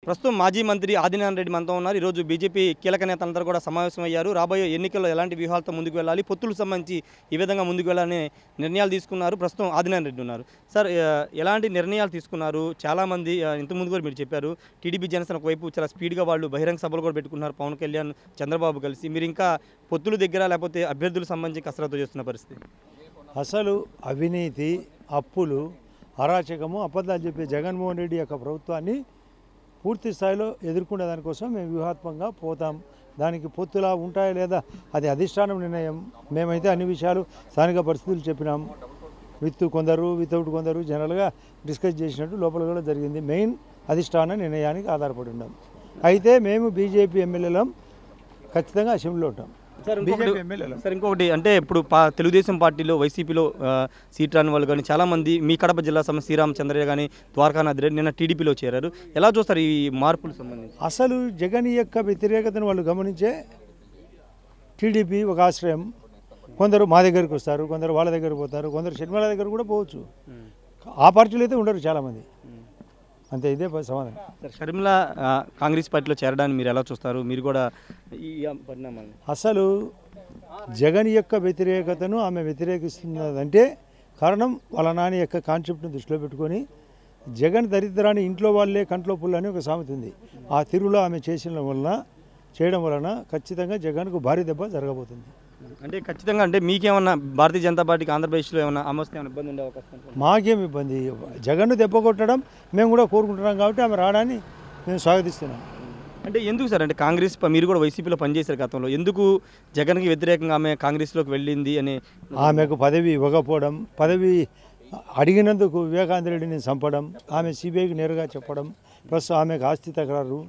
ప్రస్తుతం మాజీ మంత్రి ఆదినారాయణ రెడ్డి మనతో ఉన్నారు. ఈరోజు బీజేపీ కీలక నేతలందరూ కూడా సమావేశమయ్యారు. రాబోయే ఎన్నికల్లో ఎలాంటి వ్యూహాలతో ముందుకు వెళ్ళాలి, పొత్తులకు సంబంధించి ఈ విధంగా ముందుకు వెళ్ళాలని నిర్ణయాలు తీసుకున్నారు. ప్రస్తుతం ఆదినారాయణ రెడ్డి ఉన్నారు. సార్, ఎలాంటి నిర్ణయాలు తీసుకున్నారు? చాలామంది ఇంతకుముందు కూడా మీరు చెప్పారు, టీడీపీ జనసేన ఒకవైపు చాలా స్పీడ్గా వాళ్ళు బహిరంగ సభలు కూడా పెట్టుకున్నారు, పవన్ కళ్యాణ్ చంద్రబాబు కలిసి. మీరు ఇంకా పొత్తుల దగ్గర లేకపోతే అభ్యర్థులకు సంబంధించి కసరత్తు చేస్తున్న పరిస్థితి. అసలు అవినీతి, అప్పులు, అరాచకము, అబద్ధాలు చెప్పే జగన్మోహన్ రెడ్డి యొక్క ప్రభుత్వాన్ని పూర్తి స్థాయిలో ఎదుర్కొనే దానికోసం మేము వ్యూహాత్మకంగా పోతాం. దానికి పొత్తులా ఉంటాయా లేదా అది అధిష్టానం నిర్ణయం. మేమైతే అన్ని విషయాలు స్థానిక పరిస్థితులు చెప్పినాం. కొందరు వితౌట్ కొందరు జనరల్గా డిస్కస్ చేసినట్టు లోపల కూడా జరిగింది. మెయిన్ అధిష్టాన నిర్ణయానికి ఆధారపడి ఉన్నాం. అయితే మేము బీజేపీ ఎమ్మెల్యేలం ఖచ్చితంగా అసెంబ్లీలో ఉంటాం. సార్, ఇంకొకటి అంటే ఇప్పుడు తెలుగుదేశం పార్టీలో వైసీపీలో సీట్ రాని వాళ్ళు కానీ చాలామంది, మీ కడప జిల్లా సమస్య శ్రీరామచంద్రయ్య కానీ ద్వారకానాథ్ రెడ్డి నిన్న టీడీపీలో చేరారు. ఎలా చూస్తారు ఈ మార్పులకు సంబంధించి? అసలు జగన్ యొక్క వ్యతిరేకతను వాళ్ళు గమనించే టీడీపీ ఒక ఆశ్రయం. కొందరు మా దగ్గరికి వస్తారు, కొందరు వాళ్ళ దగ్గర పోతారు, కొందరు షర్మిల దగ్గర కూడా పోవచ్చు. ఆ పార్టీలో అయితే ఉండరు చాలామంది. అంతే, ఇదే సమాధానం. సార్, షర్మిల కాంగ్రెస్ పార్టీలో చేరడాన్ని మీరు ఎలా చూస్తారు? మీరు కూడా ఈ పరిణామాలు, అసలు జగన్ యొక్క వ్యతిరేకతను ఆమె వ్యతిరేకిస్తున్నదంటే కారణం వాళ్ళ నాని యొక్క కాన్సెప్ట్ను దృష్టిలో పెట్టుకొని, జగన్ దరిద్రాన్ని ఇంట్లో వాళ్ళే కంట్లో పుల్లని ఒక సామెత ఉంది. ఆ తీరులో ఆమె చేయడం వలన ఖచ్చితంగా జగన్కు భారీ దెబ్బ జరగబోతుంది. అంటే ఖచ్చితంగా అంటే మీకేమన్నా భారతీయ జనతా పార్టీకి ఆంధ్రప్రదేశ్లో ఏమన్నా ఏమైనా ఇబ్బంది ఉండే అవకాశం? మాకేం ఇబ్బంది, జగన్ను దెబ్బ కొట్టడం మేము కూడా కోరుకుంటున్నాం కాబట్టి ఆమె రావడాన్ని మేము స్వాగతిస్తున్నాం. అంటే ఎందుకు సార్, అంటే కాంగ్రెస్ మీరు కూడా వైసీపీలో పనిచేశారు గతంలో, ఎందుకు జగన్కి వ్యతిరేకంగా ఆమె కాంగ్రెస్లోకి వెళ్ళింది అని? ఆమెకు పదవి ఇవ్వకపోవడం, పదవి అడిగినందుకు వివేకానంద రెడ్డిని చంపడం, ఆమె సిబిఐకి నేరుగా చెప్పడం, ప్లస్ ఆమెకు ఆస్తి తకరారు,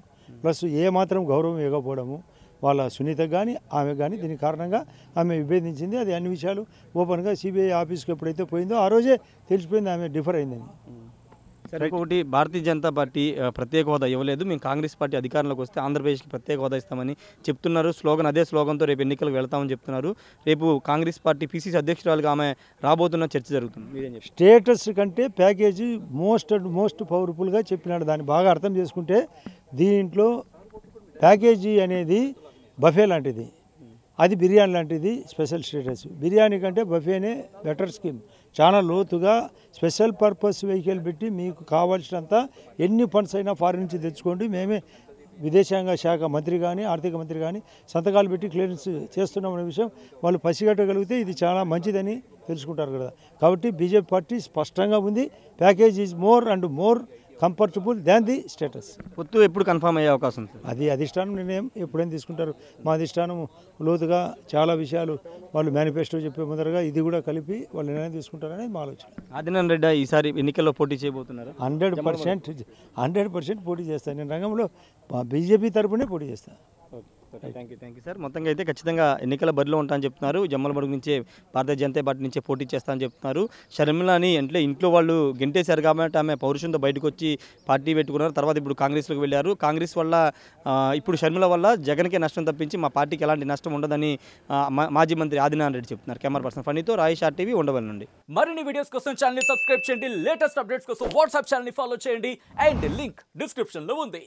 ప్లస్ ఏమాత్రం గౌరవం ఇవ్వకపోవడము వాళ్ళ సునీత కానీ ఆమె కానీ దీని కారణంగా ఆమె విభేదించింది. అది అన్ని విషయాలు ఓపెన్గా సిబిఐ ఆఫీస్కి ఎప్పుడైతే పోయిందో ఆ రోజే తెలిసిపోయింది ఆమె డిఫర్ అయిందని. సరే, ఒకటి భారతీయ జనతా పార్టీ ప్రత్యేక హోదా ఇవ్వలేదు, మేము కాంగ్రెస్ పార్టీ అధికారంలోకి వస్తే ఆంధ్రప్రదేశ్కి ప్రత్యేక హోదా ఇస్తామని చెప్తున్నారు. అదే స్లోగన్తో రేపు ఎన్నికలకు వెళ్తామని చెప్తున్నారు. రేపు కాంగ్రెస్ పార్టీ పీసీసీ అధ్యక్షురాలుగా ఆమె రాబోతున్న చర్చ జరుగుతుంది. స్టేటస్ కంటే ప్యాకేజీ మోస్ట్ పవర్ఫుల్గా చెప్పినాడు. దాన్ని బాగా అర్థం చేసుకుంటే దీంట్లో ప్యాకేజీ అనేది బఫే లాంటిది, అది బిర్యానీ లాంటిది. స్పెషల్ స్టేటస్ బిర్యానీ కంటే బఫేనే బెటర్ స్కీమ్. చాలా లోతుగా స్పెషల్ పర్పస్ వెహికల్ పెట్టి మీకు కావాల్సినంత ఎన్ని ఫండ్స్ అయినా ఫారిన్ నుంచి తెచ్చుకోండి, మేమే విదేశాంగ శాఖ మంత్రి కానీ ఆర్థిక మంత్రి కానీ సంతకాలు పెట్టి క్లియరెన్స్ చేస్తున్నామనే విషయం వాళ్ళు పసిగట్టగలిగితే ఇది చాలా మంచిదని తెలుసుకుంటారు కదా. కాబట్టి బీజేపీ పార్టీ స్పష్టంగా ఉంది, package is more and more comfortable than the status. పొత్తు ఎప్పుడు కన్ఫర్మ్ అయ్యే అవకాశం? అది అధిష్టానం నిర్ణయం, ఎప్పుడైనా తీసుకుంటారు. మా అధిష్టానం లోతుగా చాలా విషయాలు వాళ్ళు మేనిఫెస్టో చెప్పే ముందరగా ఇది కూడా కలిపి వాళ్ళు నిర్ణయం తీసుకుంటారని మా ఆలోచన. ఆదినారాయణ రెడ్డి ఈసారి ఎన్నికల్లో పోటీ చేయబోతున్నారు? 100% పోటీ చేస్తాను. నేను రంగంలో బీజేపీ తరపునే పోటీ చేస్తాను. Thank you sir. మొత్తంగా అయితే ఖచ్చితంగా ఎన్నికల బరిలో ఉంటానని చెప్తున్నారు. జమ్మలమడుగు నుంచే భారతీయ జనతా పార్టీ నుంచే పోటీ చేస్తానని చెప్తున్నారు. షర్మిలని అంటే ఇంట్లో వాళ్ళు గెంటేశారు కాబట్టి ఆమె పౌరుషంతో బయటకు వచ్చి పార్టీ పెట్టుకున్నారు. తర్వాత ఇప్పుడు కాంగ్రెస్లోకి వెళ్ళారు. కాంగ్రెస్ వల్ల ఇప్పుడు షర్మిల వల్ల జగన్కే నష్టం తప్పించి మా పార్టీకి ఎలాంటి నష్టం ఉండదని మాజీ మంత్రి ఆదినారాయణ రెడ్డి చెప్తున్నారు. Camera person ఫనీతో Rayesh RTV Undavalli నుండి. మరిన్ని వీడియోస్ కోసం ఛానల్ సబ్స్క్రైబ్ చేయండి. లేటెస్ట్ అప్డేట్స్ కోసం వాట్సాప్ ఛానల్ ఫాలో చేయండి. అండ్ లింక్ డిస్క్రిప్షన్ లో ఉంది.